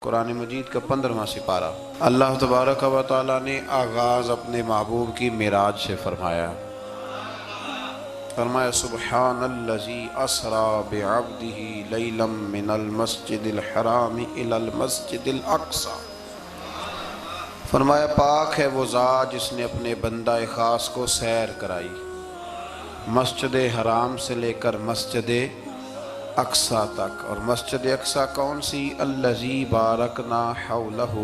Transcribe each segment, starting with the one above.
قرآن مجید کا 15واں سپارہ۔ اللہ تبارک و تعالیٰ نے آغاز اپنے محبوب کی معراج سے فرمایا۔ فرمایا سبحان الذی اسری بعبدہ لیلا من المسجد الحرام الی المسجد الاقصی۔ فرمایا پاک ہے وہ ذات جس نے اپنے بندہ خاص کو سیر کرائی مسجد حرام سے لے کر مسجد اقصی تک۔ اور مسجد اقصی کون سی؟ الذی بارکنا حولہ،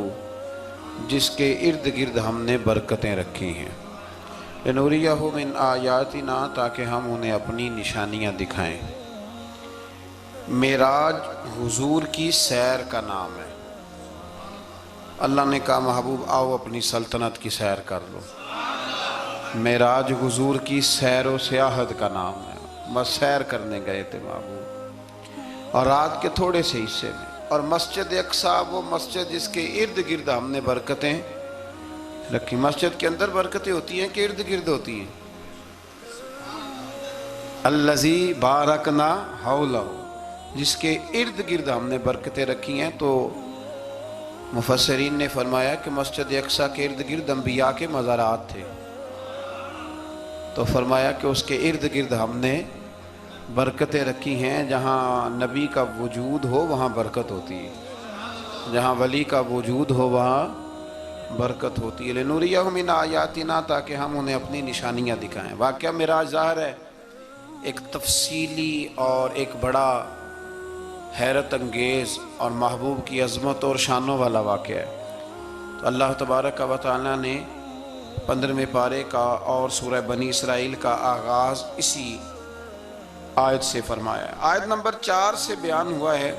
جس کے ارد گرد ہم نے برکتیں رکھی ہیں۔ لنوریہ من آیاتنا، تاکہ ہم انہیں اپنی نشانیاں دکھائیں۔ معراج حضور کی سیر کا نام ہے۔ اللہ نے کہا محبوب آؤ اپنی سلطنت کی سیر کر لو۔ معراج حضور کی سیر و سیاحت کا نام ہے، بس سیر کرنے گئے تھے محبوب، اور رات کے تھوڑے سے حصے میں۔ اور مسجد اقصی وہ مسجد جس کے ارد گرد ہم نے برکتیں رکھی۔ مسجد کے اندر برکتیں ہوتی ہیں کہ ارد گرد ہوتی ہیں؟ الذی بارکنا حولہ، جس کے ارد گرد ہم نے برکتیں رکھی ہیں۔ تو مفسرین نے فرمایا کہ مسجد اقصی کے ارد گرد انبیاء کے مزارات تھے، تو فرمایا کہ اس کے ارد گرد ہم نے برکتیں رکھی ہیں۔ جہاں نبی کا وجود ہو وہاں برکت ہوتی ہے، جہاں ولی کا وجود ہو وہاں برکت ہوتی ہے۔ لنوریہ من آیاتنا، تاکہ ہم انہیں اپنی نشانیاں دکھائیں۔ واقعہ معراج ظاہر ہے ایک تفصیلی اور ایک بڑا حیرت انگیز اور محبوب کی عظمت اور شانوں والا واقعہ ہے۔ تو اللہ تبارک و تعالیٰ نے 15ویں پارے کا اور سورہ بنی اسرائیل کا آغاز اسی آیت سے فرمایا ہے۔ آیت نمبر 4 سے بیان ہوا ہے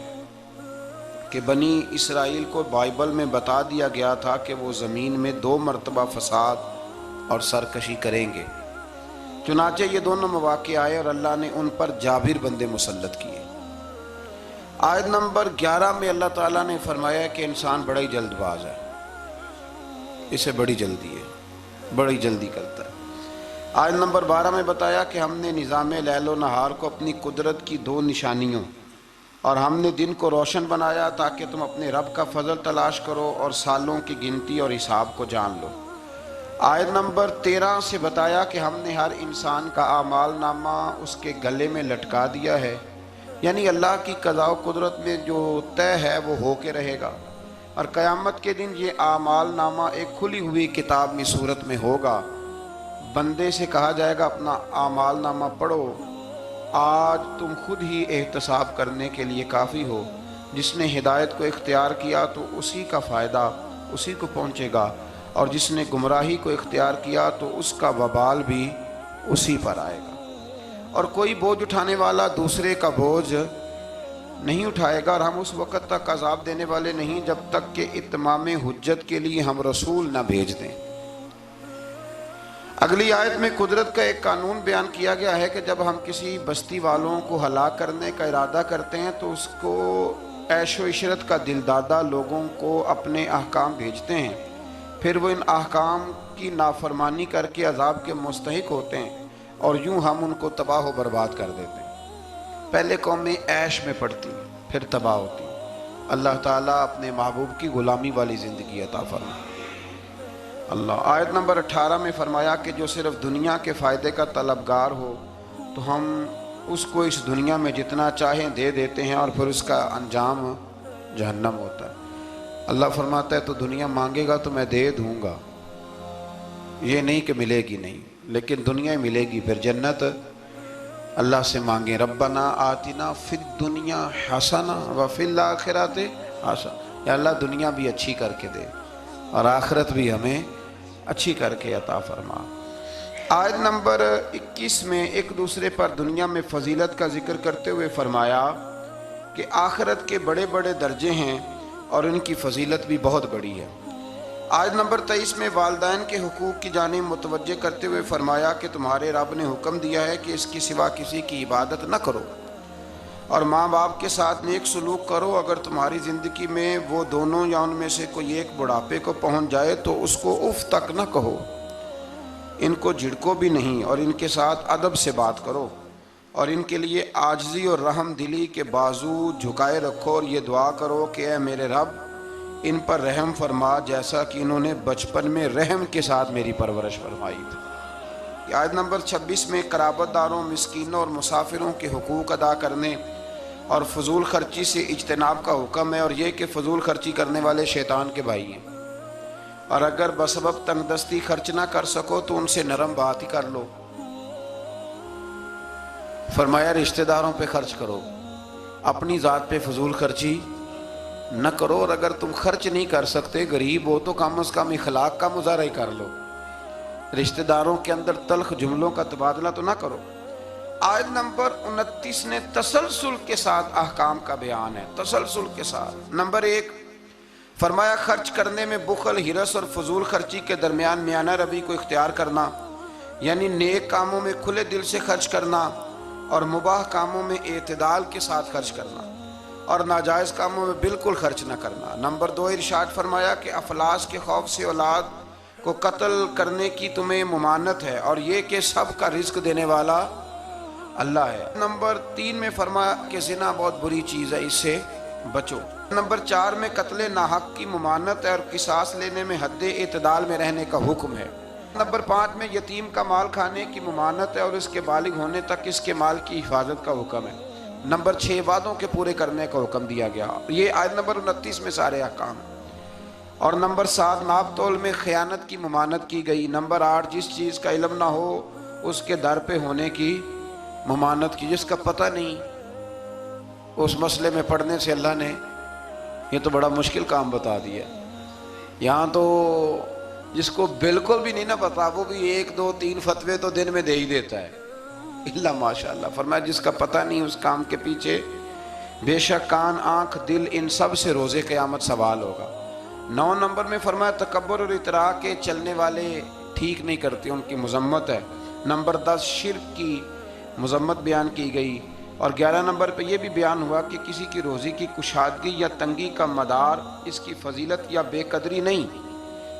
کہ بنی اسرائیل کو بائبل میں بتا دیا گیا تھا کہ وہ زمین میں 2 مرتبہ فساد اور سرکشی کریں گے۔ چنانچہ یہ دونوں مواقع آئے اور اللہ نے ان پر جابر بندے مسلط کیے۔ آیت نمبر 11 میں اللہ تعالیٰ نے فرمایا کہ انسان بڑا ہی جلد باز ہے، اسے بڑی جلدی ہے، بڑی جلدی کرتا ہے۔ آیت نمبر 12 میں بتایا کہ ہم نے نظام لیل و نہار کو اپنی قدرت کی 2 نشانیوں، اور ہم نے دن کو روشن بنایا تاکہ تم اپنے رب کا فضل تلاش کرو اور سالوں کی گنتی اور حساب کو جان لو۔ آیت نمبر 13 سے بتایا کہ ہم نے ہر انسان کا اعمال نامہ اس کے گلے میں لٹکا دیا ہے، یعنی اللہ کی قضاء و قدرت میں جو طے ہے وہ ہو کے رہے گا، اور قیامت کے دن یہ اعمال نامہ ایک کھلی ہوئی کتاب میں صورت میں ہوگا۔ بندے سے کہا جائے گا اپنا اعمال نامہ پڑھو، آج تم خود ہی احتساب کرنے کے لیے کافی ہو۔ جس نے ہدایت کو اختیار کیا تو اسی کا فائدہ اسی کو پہنچے گا، اور جس نے گمراہی کو اختیار کیا تو اس کا وبال بھی اسی پر آئے گا۔ اور کوئی بوجھ اٹھانے والا دوسرے کا بوجھ نہیں اٹھائے گا، اور ہم اس وقت تک عذاب دینے والے نہیں جب تک کہ اتمام حجت کے لیے ہم رسول نہ بھیج دیں۔ اگلی آیت میں قدرت کا ایک قانون بیان کیا گیا ہے کہ جب ہم کسی بستی والوں کو ہلاک کرنے کا ارادہ کرتے ہیں تو اس کو عیش و عشرت کا دلدادہ لوگوں کو اپنے احکام بھیجتے ہیں، پھر وہ ان احکام کی نافرمانی کر کے عذاب کے مستحق ہوتے ہیں، اور یوں ہم ان کو تباہ و برباد کر دیتے ہیں۔ پہلے قومیں عیش میں پڑتی پھر تباہ ہوتی۔ اللہ تعالیٰ اپنے محبوب کی غلامی والی زندگی عطا فرمائے اللہ۔ آیت نمبر 18 میں فرمایا کہ جو صرف دنیا کے فائدے کا طلبگار ہو تو ہم اس کو اس دنیا میں جتنا چاہیں دے دیتے ہیں، اور پھر اس کا انجام جہنم ہوتا ہے۔ اللہ فرماتا ہے تو دنیا مانگے گا تو میں دے دوں گا، یہ نہیں کہ ملے گی نہیں، لیکن دنیا ملے گی۔ پھر جنت اللہ سے مانگیں ربنا آتنا فی الدنیا حسنہ وفی الآخرۃ حسنہ، یا اللہ دنیا بھی اچھی کر کے دے اور آخرت بھی ہمیں اچھی کر کے عطا فرما۔ آیت نمبر 21 میں ایک دوسرے پر دنیا میں فضیلت کا ذکر کرتے ہوئے فرمایا کہ آخرت کے بڑے بڑے درجے ہیں اور ان کی فضیلت بھی بہت بڑی ہے۔ آیت نمبر 23 میں والدین کے حقوق کی جانب متوجہ کرتے ہوئے فرمایا کہ تمہارے رب نے حکم دیا ہے کہ اس کے سوا کسی کی عبادت نہ کرو، اور ماں باپ کے ساتھ نیک سلوک کرو۔ اگر تمہاری زندگی میں وہ دونوں یا ان میں سے کوئی ایک بڑھاپے کو پہنچ جائے تو اس کو اف تک نہ کہو، ان کو جھڑکو بھی نہیں، اور ان کے ساتھ ادب سے بات کرو، اور ان کے لیے عاجزی اور رحم دلی کے بازو جھکائے رکھو، اور یہ دعا کرو کہ اے میرے رب ان پر رحم فرما جیسا کہ انہوں نے بچپن میں رحم کے ساتھ میری پرورش فرمائی تھی۔ آیت نمبر 26 میں قرابت داروں، مسکینوں اور مسافروں کے حقوق ادا کرنے اور فضول خرچی سے اجتناب کا حکم ہے، اور یہ کہ فضول خرچی کرنے والے شیطان کے بھائی ہیں، اور اگر بسبب تنگ دستی خرچ نہ کر سکو تو ان سے نرم بات ہی کر لو۔ فرمایا رشتہ داروں پہ خرچ کرو، اپنی ذات پہ فضول خرچی نہ کرو، اور اگر تم خرچ نہیں کر سکتے، غریب ہو تو کم از کم اخلاق کا مظاہرہ ہی کر لو، رشتہ داروں کے اندر تلخ جملوں کا تبادلہ تو نہ کرو۔ آیت نمبر 29 نے تسلسل کے ساتھ احکام کا بیان ہے، تسلسل کے ساتھ۔ نمبر 1 فرمایا خرچ کرنے میں بخل، ہرس اور فضول خرچی کے درمیان میانہ روی کو اختیار کرنا، یعنی نیک کاموں میں کھلے دل سے خرچ کرنا اور مباح کاموں میں اعتدال کے ساتھ خرچ کرنا، اور ناجائز کاموں میں بالکل خرچ نہ کرنا۔ نمبر 2 ارشاد فرمایا کہ افلاس کے خوف سے اولاد کو قتل کرنے کی تمہیں ممانعت ہے، اور یہ کہ سب کا رزق دینے والا اللہ ہے۔ نمبر 3 میں فرمایا کہ زنا بہت بری چیز ہے، اس سے بچو۔ نمبر 4 میں قتل ناحق کی ممانعت ہے اور قصاص لینے میں حد اعتدال میں رہنے کا حکم ہے۔ نمبر 5 میں یتیم کا مال کھانے کی ممانعت ہے اور اس کے بالغ ہونے تک اس کے مال کی حفاظت کا حکم ہے۔ نمبر 6 وعدوں کے پورے کرنے کا حکم دیا گیا، یہ آیت نمبر 29 میں سارے احکام ہیں۔ اور نمبر 7 ناپ تول میں خیانت کی ممانعت کی گئی۔ نمبر 8 جس چیز کا علم نہ ہو اس کے در پہ ہونے کی ممانعت کی، جس کا پتہ نہیں اس مسئلے میں پڑھنے سے اللہ نے یہ تو بڑا مشکل کام بتا دیا۔ یہاں تو جس کو بالکل بھی نہیں نہ پتا وہ بھی 1 2 3 فتوے تو دن میں دے ہی دیتا ہے، اللہ ماشاءاللہ۔ فرمایا جس کا پتہ نہیں اس کام کے پیچھے بے شک کان، آنکھ، دل ان سب سے روز قیامت سوال ہوگا۔ 9 نمبر میں فرمایا تکبر اور اطراء کے چلنے والے ٹھیک نہیں کرتے، ان کی مذمت ہے۔ نمبر 10 شرک کی مذمت بیان کی گئی، اور 11 نمبر پہ یہ بھی بیان ہوا کہ کسی کی روزی کی کشادگی یا تنگی کا مدار اس کی فضیلت یا بے قدری نہیں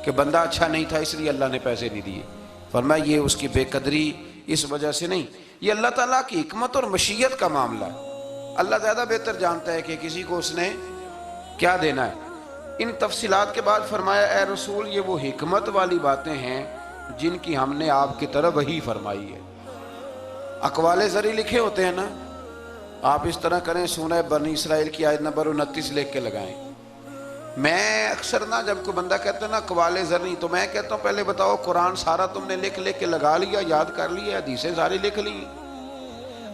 کہ بندہ اچھا نہیں تھا اس لیے اللہ نے پیسے نہیں دیے۔ فرمایا یہ اس کی بے قدری اس وجہ سے نہیں، یہ اللہ تعالیٰ کی حکمت اور مشیت کا معاملہ ہے۔ اللہ زیادہ بہتر جانتا ہے کہ کسی کو اس نے کیا دینا ہے۔ ان تفصیلات کے بعد فرمایا اے رسول یہ وہ حکمت والی باتیں ہیں جن کی ہم نے آپ کی طرف وحی فرمائی ہے۔ اقوال زری لکھے ہوتے ہیں نا، آپ اس طرح کریں سورہ بنی اسرائیل کی آیت نمبر 29 لکھ کے لگائیں۔ میں اکثر نا جب کوئی بندہ کہتا ہے نا اقوال زری، تو میں کہتا ہوں پہلے بتاؤ قرآن سارا تم نے لکھ کے لگا لیا، یاد کر لیا، حدیثیں ساری لکھ لی؟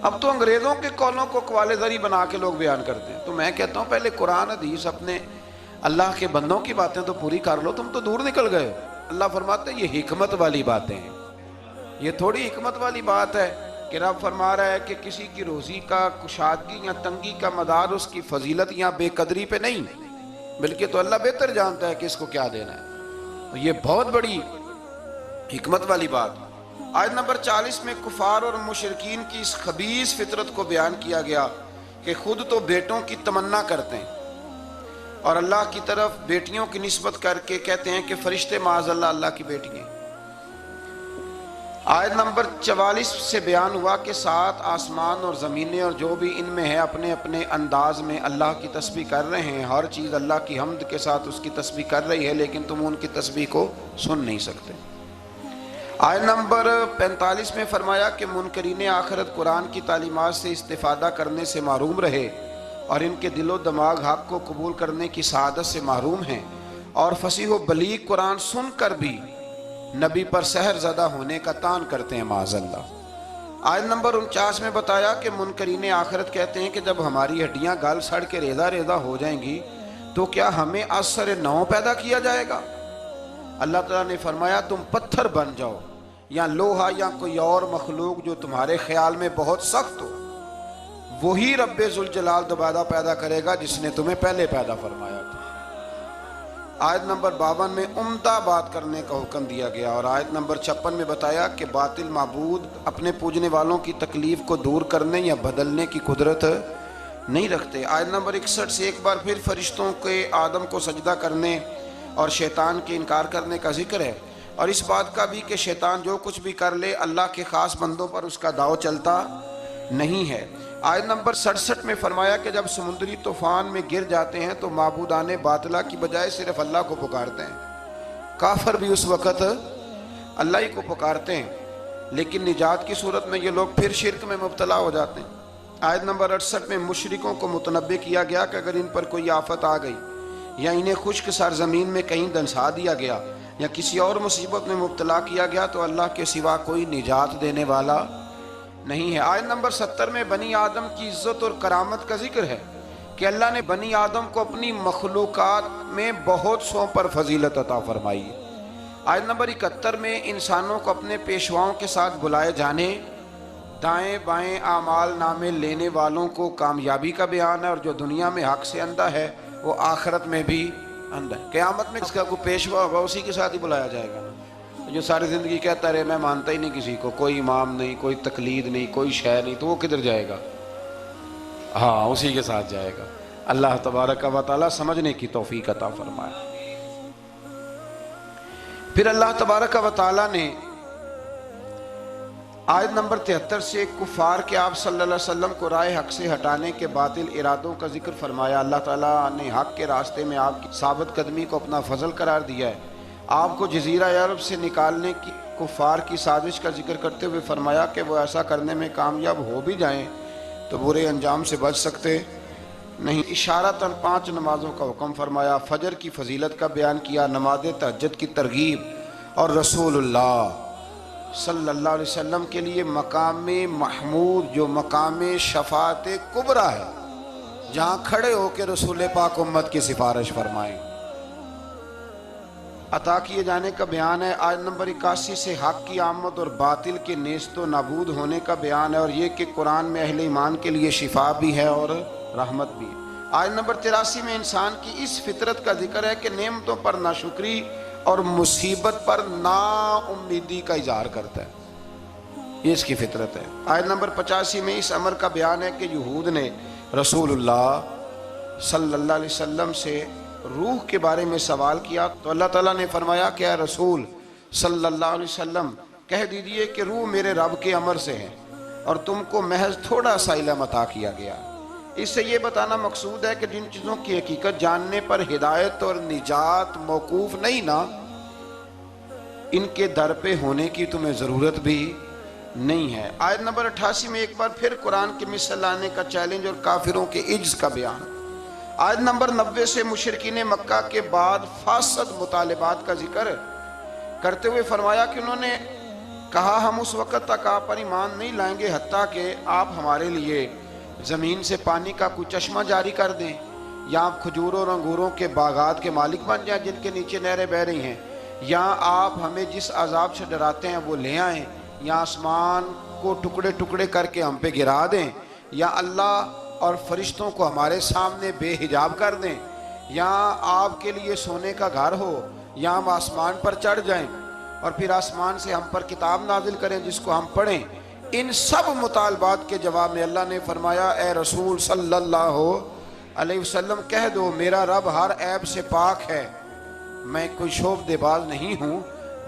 اب تو انگریزوں کے قولوں کو اقوال زری بنا کے لوگ بیان کرتے ہیں۔ تو میں کہتا ہوں پہلے قرآن حدیث اپنے اللہ کے بندوں کی باتیں تو پوری کر لو، تم تو دور نکل گئے ہو۔ اللہ فرماتے ہیں یہ حکمت والی باتیں ہیں، یہ تھوڑی حکمت والی بات ہے کہ رب فرما رہا ہے کہ کسی کی روزی کا کشادگی یا تنگی کا مدار اس کی فضیلت یا بے قدری پہ نہیں، بلکہ تو اللہ بہتر جانتا ہے کہ اس کو کیا دینا ہے۔ یہ بہت بڑی حکمت والی بات۔ آیت نمبر 40 میں کفار اور مشرکین کی اس خبیث فطرت کو بیان کیا گیا کہ خود تو بیٹوں کی تمنا کرتے ہیں اور اللہ کی طرف بیٹیوں کی نسبت کر کے کہتے ہیں کہ فرشتے معاذ اللہ اللہ کی بیٹی ہیں۔ آیت نمبر 44 سے بیان ہوا کہ 7 آسمان اور زمینیں اور جو بھی ان میں ہے اپنے اپنے انداز میں اللہ کی تسبیح کر رہے ہیں، ہر چیز اللہ کی حمد کے ساتھ اس کی تسبیح کر رہی ہے، لیکن تم ان کی تسبیح کو سن نہیں سکتے۔ آیت نمبر 45 میں فرمایا کہ منکرین آخرت قرآن کی تعلیمات سے استفادہ کرنے سے محروم رہے اور ان کے دل و دماغ حق کو قبول کرنے کی سعادت سے محروم ہیں، اور فصیح و بلیغ قرآن سن کر بھی نبی پر سحر زدہ ہونے کا تان کرتے ہیں معاذ اللہ۔ آیت نمبر 49 میں بتایا کہ منکرین آخرت کہتے ہیں کہ جب ہماری ہڈیاں گل سڑ کے ریزہ ریزہ ہو جائیں گی تو کیا ہمیں از سر نو پیدا کیا جائے گا؟ اللہ تعالیٰ نے فرمایا تم پتھر بن جاؤ یا لوہا یا کوئی اور مخلوق جو تمہارے خیال میں بہت سخت ہو، وہی رب ذوالجلال دوبارہ پیدا کرے گا جس نے تمہیں پہلے پیدا فرمایا تھا۔ آیت نمبر 52 میں عمدہ بات کرنے کا حکم دیا گیا، اور آیت نمبر 56 میں بتایا کہ باطل معبود اپنے پوجنے والوں کی تکلیف کو دور کرنے یا بدلنے کی قدرت نہیں رکھتے۔ آیت نمبر 61 سے ایک بار پھر فرشتوں کے آدم کو سجدہ کرنے اور شیطان کے انکار کرنے کا ذکر ہے، اور اس بات کا بھی کہ شیطان جو کچھ بھی کر لے اللہ کے خاص بندوں پر اس کا داؤ چلتا نہیں ہے۔ آیت نمبر 67 میں فرمایا کہ جب سمندری طوفان میں گر جاتے ہیں تو معبودان باطلہ کی بجائے صرف اللہ کو پکارتے ہیں۔ کافر بھی اس وقت اللہ ہی کو پکارتے ہیں، لیکن نجات کی صورت میں یہ لوگ پھر شرک میں مبتلا ہو جاتے ہیں۔ آیت نمبر 68 میں مشرکوں کو متنبہ کیا گیا کہ اگر ان پر کوئی آفت آ گئی یا انہیں خشک سرزمین میں کہیں دنسا دیا گیا یا کسی اور مصیبت میں مبتلا کیا گیا تو اللہ کے سوا کوئی نجات دینے والا نہیں ہے۔ آیت نمبر 70 میں بنی آدم کی عزت اور کرامت کا ذکر ہے کہ اللہ نے بنی آدم کو اپنی مخلوقات میں بہت سو پر فضیلت عطا فرمائی ہے۔ آیت نمبر 71 میں انسانوں کو اپنے پیشواؤں کے ساتھ بلائے جانے، دائیں بائیں اعمال نامے لینے والوں کو کامیابی کا بیان ہے، اور جو دنیا میں حق سے اندھا ہے وہ آخرت میں بھی اندھا ہے۔ قیامت میں اس کا کوئی پیشوا ہوگا اسی کے ساتھ ہی بلایا جائے گا۔ جو ساری زندگی کہتا رہے میں مانتا ہی نہیں کسی کو، کوئی امام نہیں، کوئی تقلید نہیں، کوئی شے نہیں، تو وہ کدھر جائے گا؟ ہاں اسی کے ساتھ جائے گا۔ اللہ تبارک و تعالیٰ سمجھنے کی توفیق عطا فرمائے۔ پھر اللہ تبارک و تعالیٰ نے آیت نمبر 73 سے کفار کے آپ صلی اللہ علیہ وسلم کو رائے حق سے ہٹانے کے باطل ارادوں کا ذکر فرمایا۔ اللہ تعالیٰ نے حق کے راستے میں آپ کی ثابت قدمی کو اپنا فضل قرار دیا ہے۔ آپ کو جزیرہ عرب سے نکالنے کی کفار کی سازش کا ذکر کرتے ہوئے فرمایا کہ وہ ایسا کرنے میں کامیاب ہو بھی جائیں تو برے انجام سے بچ سکتے نہیں۔ اشارتاً 5 نمازوں کا حکم فرمایا، فجر کی فضیلت کا بیان کیا، نماز تہجد کی ترغیب، اور رسول اللہ صلی اللہ علیہ وسلم کے لیے مقام محمود جو مقام شفاعت کبریٰ ہے، جہاں کھڑے ہو کے رسول پاک امت کی سفارش فرمائیں، عطا کیے جانے کا بیان ہے۔ آیت نمبر 81 سے حق کی آمد اور باطل کے نیست و نابود ہونے کا بیان ہے، اور یہ کہ قرآن میں اہل ایمان کے لیے شفا بھی ہے اور رحمت بھی ہے۔ آیت نمبر 83 میں انسان کی اس فطرت کا ذکر ہے کہ نعمتوں پر ناشکری اور مصیبت پر نا امیدی کا اظہار کرتا ہے، یہ اس کی فطرت ہے۔ آیت نمبر 85 میں اس امر کا بیان ہے کہ یہود نے رسول اللہ صلی اللہ علیہ وسلم سے روح کے بارے میں سوال کیا تو اللہ تعالیٰ نے فرمایا کہ اے رسول صلی اللہ علیہ وسلم کہہ دیجئے کہ روح میرے رب کے امر سے ہے اور تم کو محض تھوڑا سا علم عطا کیا گیا۔ اس سے یہ بتانا مقصود ہے کہ جن چیزوں کی حقیقت جاننے پر ہدایت اور نجات موقوف نہیں نا، ان کے در پہ ہونے کی تمہیں ضرورت بھی نہیں ہے۔ آیت نمبر 88 میں ایک بار پھر قرآن کی مثل لانے کا چیلنج اور کافروں کے عجز کا بیان۔ آیت نمبر 90 سے مشرکین مکہ کے بعد فاسد مطالبات کا ذکر کرتے ہوئے فرمایا کہ انہوں نے کہا ہم اس وقت تک آپ پر ایمان نہیں لائیں گے حتیٰ کہ آپ ہمارے لیے زمین سے پانی کا کوئی چشمہ جاری کر دیں، یا آپ کھجوروں اور انگوروں کے باغات کے مالک بن جائیں جن کے نیچے نہریں بہہ رہی ہیں، یا آپ ہمیں جس عذاب سے ڈراتے ہیں وہ لے آئیں، یا آسمان کو ٹکڑے ٹکڑے کر کے ہم پہ گرا دیں، یا اللہ اور فرشتوں کو ہمارے سامنے بے حجاب کر دیں، یا آپ کے لیے سونے کا گھر ہو، یا ہم آسمان پر چڑھ جائیں اور پھر آسمان سے ہم پر کتاب نازل کریں جس کو ہم پڑھیں۔ ان سب مطالبات کے جواب میں اللہ نے فرمایا اے رسول صلی اللہ علیہ وسلم کہہ دو میرا رب ہر عیب سے پاک ہے، میں کوئی شعبدے باز نہیں ہوں،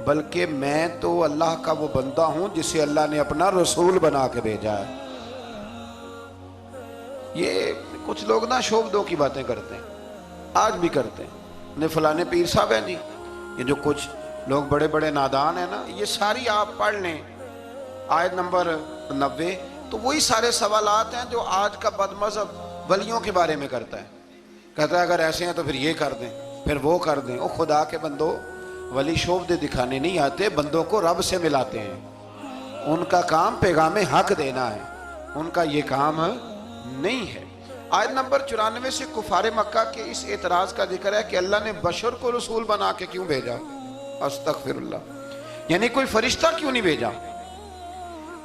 بلکہ میں تو اللہ کا وہ بندہ ہوں جسے اللہ نے اپنا رسول بنا کے بھیجا ہے۔ یہ کچھ لوگ نا شعبدوں کی باتیں کرتے ہیں، آج بھی کرتے ہیں، فلانے پیر صاحب ہیں جی، یہ جو کچھ لوگ بڑے بڑے نادان ہیں نا، یہ ساری آپ پڑھ لیں آیت نمبر 90، تو وہی سارے سوالات ہیں جو آج کا بد مذہب ولیوں کے بارے میں کرتا ہے، کہتا ہے اگر ایسے ہیں تو پھر یہ کر دیں پھر وہ کر دیں۔ او خدا کے بندو، ولی شعبدے دکھانے نہیں آتے، بندوں کو رب سے ملاتے ہیں، ان کا کام پیغام حق دینا ہے، ان کا یہ کام نہیں ہے۔ آیت نمبر 94 سے کفار مکہ کے اس اعتراض کا ذکر ہے کہ اللہ نے بشر کو رسول بنا کے کیوں بھیجا، استغفر اللہ، یعنی کوئی فرشتہ کیوں نہیں بھیجا۔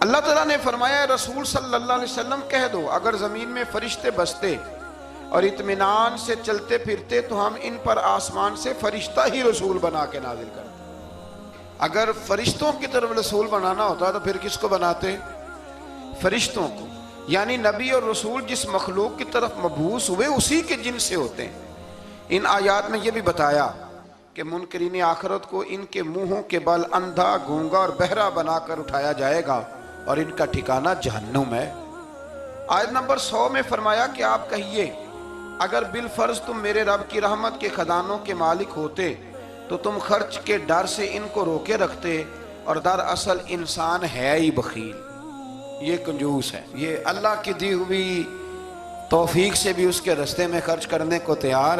اللہ تعالیٰ نے فرمایا رسول صلی اللہ علیہ وسلم کہہ دو اگر زمین میں فرشتے بستے اور اطمینان سے چلتے پھرتے تو ہم ان پر آسمان سے فرشتہ ہی رسول بنا کے نازل کرتے۔ اگر فرشتوں کی طرف رسول بنانا ہوتا تو پھر کس کو بناتے؟ فرشتوں کو، یعنی نبی اور رسول جس مخلوق کی طرف مبعوث ہوئے اسی کے جن سے ہوتے ہیں۔ ان آیات میں یہ بھی بتایا کہ منکرین آخرت کو ان کے منہوں کے بل اندھا، گونگا اور بہرا بنا کر اٹھایا جائے گا اور ان کا ٹھکانہ جہنم ہے۔ آیت نمبر 100 میں فرمایا کہ آپ کہیے اگر بالفرض تم میرے رب کی رحمت کے خزانوں کے مالک ہوتے تو تم خرچ کے ڈر سے ان کو روکے رکھتے، اور دراصل انسان ہے ہی بخیل، یہ کنجوس ہے، یہ اللہ کی دی ہوئی توفیق سے بھی اس کے رستے میں خرچ کرنے کو تیار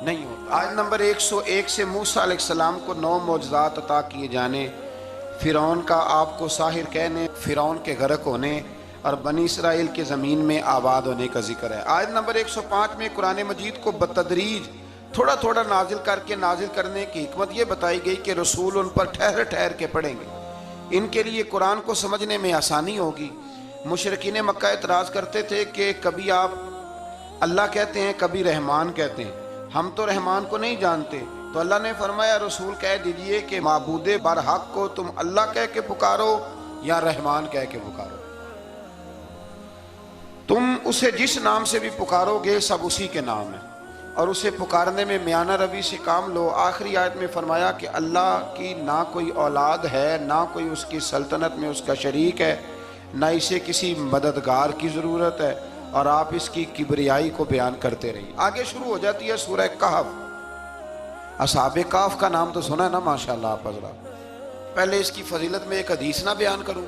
نہیں ہوتا۔ آیت نمبر 101 سے موسیٰ علیہ السلام کو 9 معجزات عطا کیے جانے، فرعون کا آپ کو ساحر کہنے، فرعون کے غرق ہونے اور بنی اسرائیل کے زمین میں آباد ہونے کا ذکر ہے۔ آیت نمبر 105 میں قرآن مجید کو بتدریج تھوڑا تھوڑا نازل کر کے نازل کرنے کی حکمت یہ بتائی گئی کہ رسول ان پر ٹھہر ٹھہر کے پڑھیں گے، ان کے لیے قرآن کو سمجھنے میں آسانی ہوگی۔ مشرکین مکہ اعتراض کرتے تھے کہ کبھی آپ اللہ کہتے ہیں کبھی رحمان کہتے ہیں، ہم تو رحمان کو نہیں جانتے، تو اللہ نے فرمایا رسول کہہ دیجئے کہ معبود برحق کو تم اللہ کہہ کے پکارو یا رحمان کہہ کے پکارو، تم اسے جس نام سے بھی پکارو گے سب اسی کے نام ہے، اور اسے پکارنے میں میانہ روی سے کام لو۔ آخری آیت میں فرمایا کہ اللہ کی نہ کوئی اولاد ہے، نہ کوئی اس کی سلطنت میں اس کا شریک ہے، نہ اسے کسی مددگار کی ضرورت ہے، اور آپ اس کی کبریائی کو بیان کرتے رہیے۔ آگے شروع ہو جاتی ہے سورہ کہف۔ اصحاب کہف کا نام تو سنا ہے نا ماشاءاللہ آپ حضرات۔ پہلے اس کی فضیلت میں ایک حدیث نہ بیان کروں؟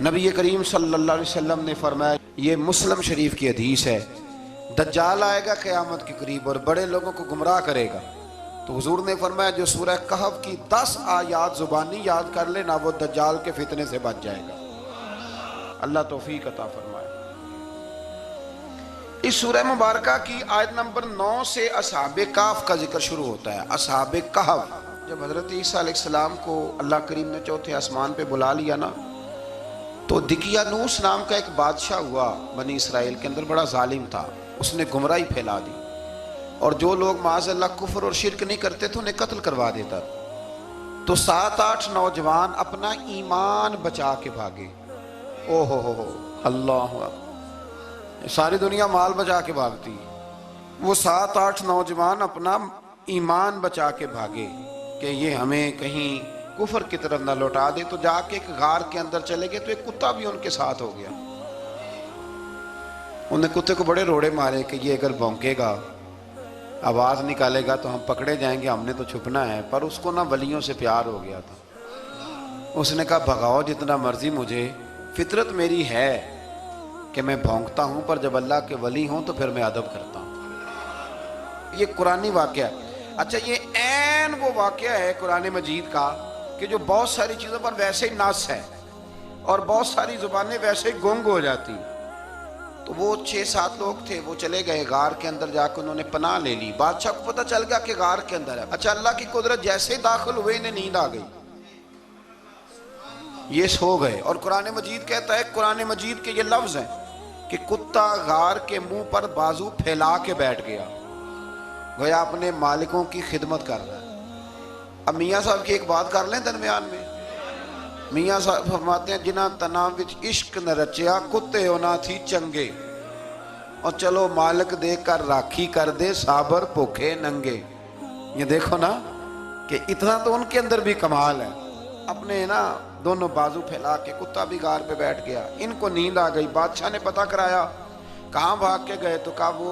نبی کریم صلی اللہ علیہ وسلم نے فرمایا، یہ مسلم شریف کی حدیث ہے، دجال آئے گا قیامت کے قریب اور بڑے لوگوں کو گمراہ کرے گا، تو حضور نے فرمایا جو سورہ کہف کی 10 آیات زبانی یاد کر لے نا وہ دجال کے فتنے سے بچ جائے گا۔ اللہ توفیق عطا فرمائے۔ اس سورہ مبارکہ کی آیت نمبر 9 سے اصحاب کہف کا ذکر شروع ہوتا ہے۔ اصحاب کہف، جب حضرت عیسیٰ علیہ السلام کو اللہ کریم نے چوتھے آسمان پہ بلا لیا نا، تو دقیانوس نام کا ایک بادشاہ ہوا بنی اسرائیل کے اندر، بڑا ظالم تھا، اس نے گمراہی پھیلا دی، اور جو لوگ معاذ اللہ کفر اور شرک نہیں کرتے تھے انہیں قتل کروا دیتا۔ تو 7-8 نوجوان اپنا ایمان بچا کے بھاگے۔ او ہو اللہ اکبر، ساری دنیا مال بچا کے بھاگتی، وہ 7-8 نوجوان اپنا ایمان بچا کے بھاگے کہ یہ ہمیں کہیں کفر کی طرف نہ لوٹا دے، تو جا کے ایک غار کے اندر چلے گئے، تو ایک کتا بھی ان کے ساتھ ہو گیا۔ انہیں کتے کو بڑے روڑے مارے کہ یہ اگر بھونکے گا، آواز نکالے گا تو ہم پکڑے جائیں گے، ہم نے تو چھپنا ہے۔ پر اس کو نہ ولیوں سے پیار ہو گیا تھا، اس نے کہا بھگاؤ جتنا مرضی مجھے، فطرت میری ہے کہ میں بھونکتا ہوں، پر جب اللہ کے ولی ہوں تو پھر میں ادب کرتا ہوں۔ یہ قرآنی واقعہ ہے۔ اچھا، یہ عین وہ واقعہ ہے قرآن مجید کا کہ جو بہت ساری چیزوں پر ویسے ہی نص ہے اور بہت ساری زبانیں ویسے ہی گنگ ہو جاتی۔ تو وہ 6-7 لوگ تھے، وہ چلے گئے غار کے اندر، جا کے انہوں نے پناہ لے لی۔ بادشاہ کو پتہ چل گیا کہ غار کے اندر ہے۔ اچھا، اللہ کی قدرت، جیسے ہی داخل ہوئے انہیں نیند آ گئی، یہ سو گئے۔ اور قرآن مجید کہتا ہے، قرآن مجید کے یہ لفظ ہیں کہ کتا غار کے منہ پر بازو پھیلا کے بیٹھ گیا، گویا اپنے مالکوں کی خدمت کر رہا ہے۔ اب میاں صاحب کی ایک بات کر لیں درمیان میں۔ میاں صاحب فرماتے ہیں، جنہ تنا وچ عشق نہ رچیا، کتے ہونا تھی چنگے، اور چلو مالک دیکھ کر راکھی کر دے، صابر بھوکے ننگے۔ یہ دیکھو نا کہ اتنا تو ان کے اندر بھی کمال ہے، اپنے نا دونوں بازو پھیلا کے، کتا بھی غار پہ بیٹھ گیا، ان کو نیند آ گئی۔ بادشاہ نے پتہ کرایا، کہاں بھاگ کے گئے؟ تو کہا وہ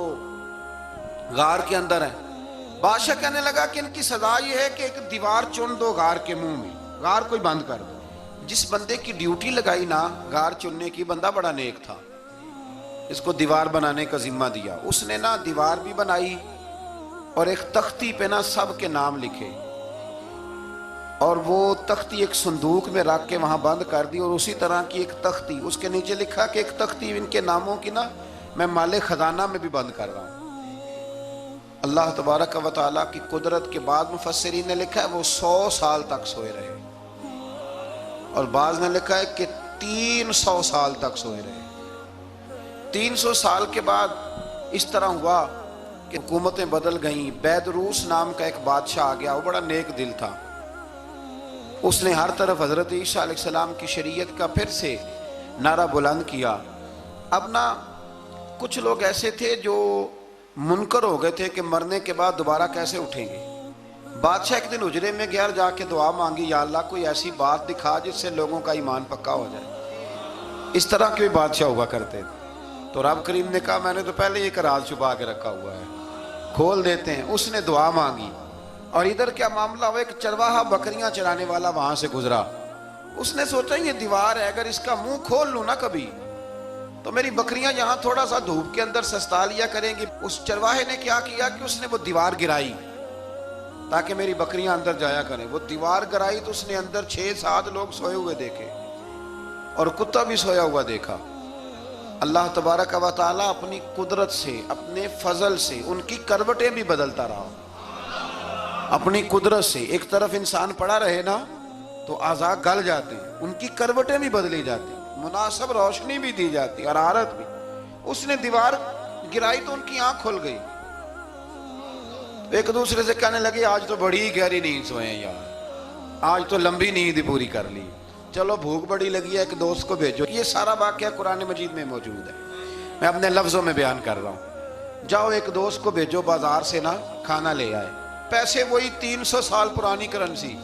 غار کے اندر ہے۔ بادشاہ کہنے لگا کہ ان کی سزا یہ ہے کہ ایک دیوار چن دو غار کے منہ میں، غار کوئی بند کر دو۔ جس بندے کی ڈیوٹی لگائی نا غار چننے کی، بندہ بڑا نیک تھا، اس کو دیوار بنانے کا ذمہ دیا، اس نے نا دیوار بھی بنائی اور ایک تختی پہ نا سب کے نام لکھے، اور وہ تختی ایک صندوق میں رکھ کے وہاں بند کر دی، اور اسی طرح کی ایک تختی اس کے نیچے لکھا کہ ایک تختی ان کے ناموں کی نا میں مال خزانہ میں بھی بند کر رہا ہوں۔ اللہ تبارک و تعالیٰ کی قدرت کے بعد مفسرین نے لکھا ہے وہ 100 سال تک سوئے رہے، اور بعض نے لکھا ہے کہ 300 سال تک سوئے رہے۔ 300 سال کے بعد اس طرح ہوا کہ حکومتیں بدل گئیں۔ بیدروس نام کا ایک بادشاہ آ گیا، وہ بڑا نیک دل تھا، اس نے ہر طرف حضرت عیسیٰ علیہ السلام کی شریعت کا پھر سے نعرہ بلند کیا۔ اب نا کچھ لوگ ایسے تھے جو منکر ہو گئے تھے کہ مرنے کے بعد دوبارہ کیسے اٹھیں گے۔ بادشاہ ایک دن حجرے میں جا کے دعا مانگی، یا اللہ کوئی ایسی بات دکھا جس سے لوگوں کا ایمان پکا ہو جائے۔ اس طرح کے بھی بادشاہ ہوا کرتے تھے۔ تو رب کریم نے کہا میں نے تو پہلے یہ راز چھپا کے رکھا ہوا ہے، کھول دیتے ہیں۔ اس نے دعا مانگی، اور ادھر کیا معاملہ ہوا، ایک چرواہا بکریاں چرانے والا وہاں سے گزرا۔ اس نے سوچا یہ دیوار ہے، اگر اس کا منہ کھول لوں نا کبھی تو میری بکریاں یہاں تھوڑا سا دھوپ کے اندر سستا لیا کریں گی۔ اس چرواہے نے کیا کیا کہ اس نے وہ دیوار گرائی تاکہ میری بکریاں اندر جایا کریں۔ وہ دیوار گرائی تو اس نے اندر 6-7 لوگ سوئے ہوئے دیکھے اور کتا بھی سویا ہوا دیکھا۔ اللہ تبارک و تعالی اپنی قدرت سے، اپنے فضل سے ان کی کروٹیں بھی بدلتا رہا اپنی قدرت سے۔ ایک طرف انسان پڑا رہے نا تو اعضاء گل جاتے ہیں، ان کی کروٹیں بھی بدلی جاتی، مناسب روشنی بھی دی جاتی، حرارت بھی۔ اس نے دیوار گرائی تو ان کی آنکھ کھل گئی، ایک دوسرے سے کہنے لگے آج تو بڑی گہری نیند سوئے ہیں یار، آج تو لمبی نیند پوری کر لی، چلو بھوک بڑی لگی ہے ایک دوست کو بھیجو۔ یہ سارا واقعہ قرآن مجید میں موجود ہے، میں اپنے لفظوں میں بیان کر رہا ہوں۔ جاؤ ایک دوست کو بھیجو بازار سے نا کھانا لے آئے، پیسے وہی 300 سال پرانی کرنسی۔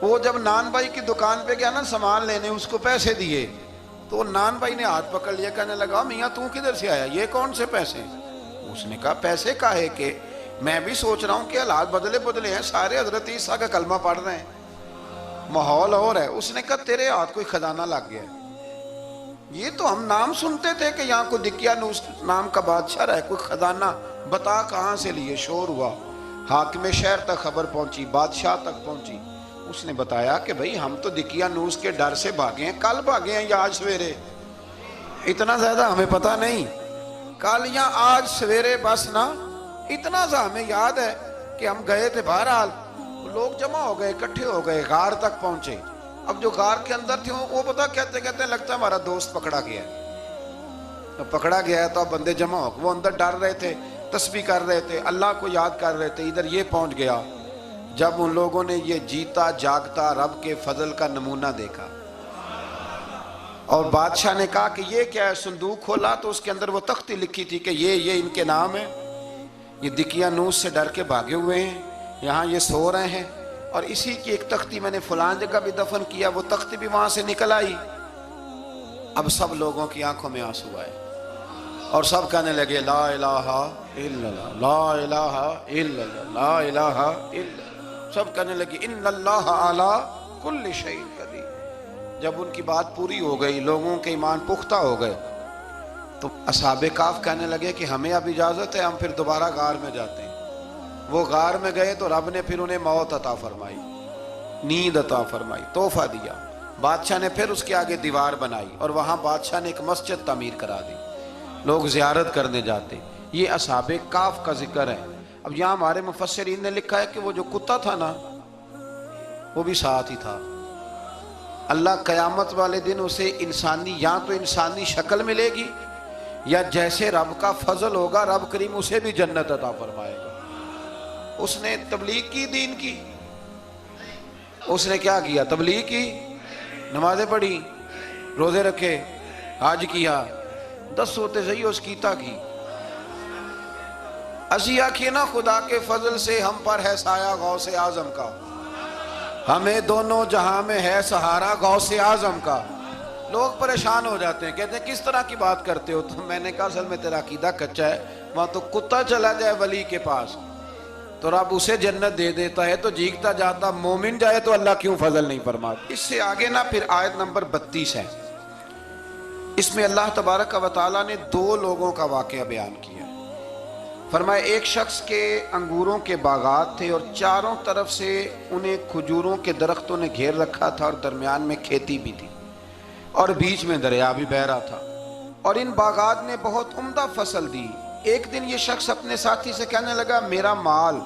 وہ جب نان بھائی کی دکان پہ گیا نا سامان لینے، اس کو پیسے دیے تو نان بھائی نے ہاتھ پکڑ لیا، کہنے لگا میاں تو کدھر سے آیا، یہ کون سے پیسے؟ اس نے کہا پیسے کاہے کہ میں بھی سوچ رہا ہوں کہ حالات بدلے ہیں، سارے حضرت عیسیٰ کا کلمہ پڑھ رہے ہیں، ماحول اور ہے۔ اس نے کہا تیرے ہاتھ کوئی خزانہ لگ گیا ہے، یہ تو ہم نام سنتے تھے کہ یہاں کوئی دقیانوس نام کا بادشاہ رہا ہے، کوئی خزانہ، بتا کہاں سے لیے؟ شور ہوا، حاکم شہر تک خبر پہنچی، بادشاہ تک پہنچی۔ اس نے بتایا کہ بھئی ہم تو دقیانوس کے ڈر سے بھاگے ہیں، کل بھاگے ہیں یا آج سویرے، اتنا زیادہ ہمیں پتہ نہیں، کل یا آج سویرے بس نا اتنا سا ہمیں یاد ہے کہ ہم گئے تھے۔ بہرحال لوگ جمع ہو گئے، اکٹھے ہو گئے، غار تک پہنچے۔ اب جو غار کے اندر تھے وہ پتہ کہتے کہتے لگتا ہے ہمارا دوست پکڑا گیا ہے، پکڑا گیا ہے۔ تو اب بندے جمع ہو گئے، وہ اندر ڈر رہے تھے، تسبیح کر رہے تھے، اللہ کو یاد کر رہے تھے۔ ادھر یہ پہنچ گیا، جب ان لوگوں نے یہ جیتا جاگتا رب کے فضل کا نمونہ دیکھا اور بادشاہ نے کہا کہ یہ کیا ہے، صندوق کھولا تو اس کے اندر وہ تختی لکھی تھی کہ یہ ان کے نام ہے، یہ دقیانوس سے ڈر کے بھاگے ہوئے ہیں، یہاں یہ سو رہے ہیں، اور اسی کی ایک تختی میں نے فلان جگہ بھی دفن کیا، وہ تختی بھی وہاں سے نکل آئی۔ اب سب لوگوں کی آنکھوں میں آنسو آئے اور سب کہنے لگے لا الہ الا اللہ، لا الہ الا اللہ، لا الہ الا اللہ۔ سب کہنے لگے ان اللہ علی کل شیء قدیر۔ جب ان کی بات پوری ہو گئی، لوگوں کے ایمان پختہ ہو گئے، تو اصحاب کہف کہنے لگے کہ ہمیں اب اجازت ہے، ہم پھر دوبارہ غار میں جاتے ہیں۔ وہ غار میں گئے تو رب نے پھر انہیں موت عطا فرمائی، نیند عطا فرمائی، تحفہ دیا۔ بادشاہ نے پھر اس کے آگے دیوار بنائی اور وہاں بادشاہ نے ایک مسجد تعمیر کرا دی، لوگ زیارت کرنے جاتے۔ یہ اصحاب کہف کا ذکر ہے۔ اب یہاں ہمارے مفسرین نے لکھا ہے کہ وہ جو کتا تھا نا وہ بھی ساتھ ہی تھا۔ اللہ قیامت والے دن اسے انسانی، یا تو انسانی شکل ملے گی، یا جیسے رب کا فضل ہوگا رب کریم اسے بھی جنت عطا فرمائے گا۔ اس نے تبلیغ کی، دین کی، اس نے کیا کیا؟ تبلیغ کی، نمازیں پڑھی، روزے رکھے، حج کیا، 10 ہوتے صحیح اس کیتا کی۔ اسی آکھیے نا خدا کے فضل سے ہم پر ہے سایہ غوث اعظم کا، ہمیں دونوں جہاں میں ہے سہارا غوث اعظم کا۔ لوگ پریشان ہو جاتے ہیں، کہتے ہیں کس طرح کی بات کرتے ہو؟ تو میں نے کہا اصل میں تیرا عقیدہ کچا ہے، وہاں تو کتا چلا جائے ولی کے پاس تو رب اسے جنت دے دیتا ہے، تو جیگتا جاتا مومن جائے تو اللہ کیوں فضل نہیں فرماتا؟ اس سے آگے نا پھر آیت نمبر 32 ہے، اس میں اللہ تبارک و تعالیٰ نے 2 لوگوں کا واقعہ بیان کیا۔ فرمایا ایک شخص کے انگوروں کے باغات تھے اور چاروں طرف سے انہیں کھجوروں کے درختوں نے گھیر رکھا تھا، اور درمیان میں کھیتی بھی تھی اور بیچ میں دریا بھی بہہ رہا تھا، اور ان باغات نے بہت عمدہ فصل دی۔ ایک دن یہ شخص اپنے ساتھی سے کہنے لگا میرا مال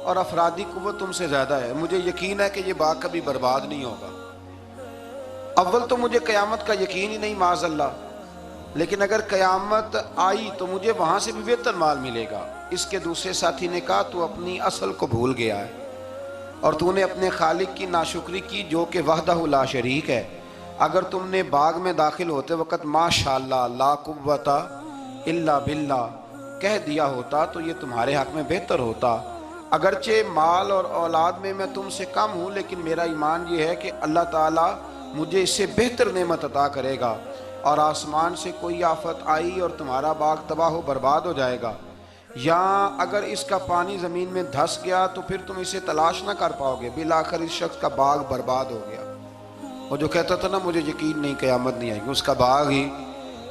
اور افرادی قوت تم سے زیادہ ہے، مجھے یقین ہے کہ یہ باغ کبھی برباد نہیں ہوگا۔ اول تو مجھے قیامت کا یقین ہی نہیں معاذ اللہ، لیکن اگر قیامت آئی تو مجھے وہاں سے بھی بہتر مال ملے گا۔ اس کے دوسرے ساتھی نے کہا تو اپنی اصل کو بھول گیا ہے اور تو نے اپنے خالق کی ناشکری کی جو کہ وحدہ لا شریک ہے۔ اگر تم نے باغ میں داخل ہوتے وقت ماشاءاللہ لا قوت الا باللہ کہہ دیا ہوتا تو یہ تمہارے حق میں بہتر ہوتا۔ اگرچہ مال اور اولاد میں تم سے کم ہوں، لیکن میرا ایمان یہ ہے کہ اللہ تعالیٰ مجھے اس سے بہتر نعمت عطا کرے گا، اور آسمان سے کوئی آفت آئی اور تمہارا باغ تباہ و برباد ہو جائے گا، یا اگر اس کا پانی زمین میں دھس گیا تو پھر تم اسے تلاش نہ کر پاؤ گے، بالآخر اس شخص کا باغ برباد ہو گیا۔ وہ جو کہتا تھا نا مجھے یقین نہیں قیامت نہیں آئے گی، اس کا باغ ہی،